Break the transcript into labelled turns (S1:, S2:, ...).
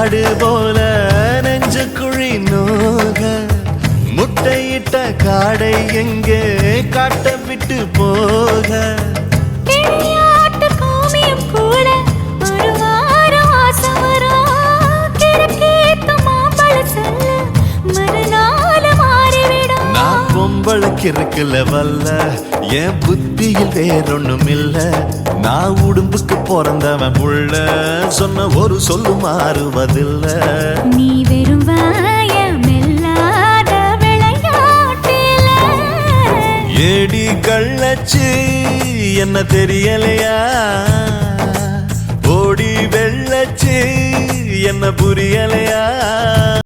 S1: காடு போல நெஞ்சு குழி நோக முட்டையிட்ட காடை எங்கே காட்ட விட்டு போக இருக்குல வல்ல என் புத்தியில் வேறொன்னும் இல்ல நான் உடும்புக்கு பிறந்தவன் புள்ள சொன்ன ஒரு சொல்லு மாறுவதில்ல
S2: நீ வெறும் வாயமில்லாத விளையாட்டில
S1: ஏடி கள்ளச்சு என்ன தெரியலையா ஓடி வெள்ளச்சு என்ன புரியலையா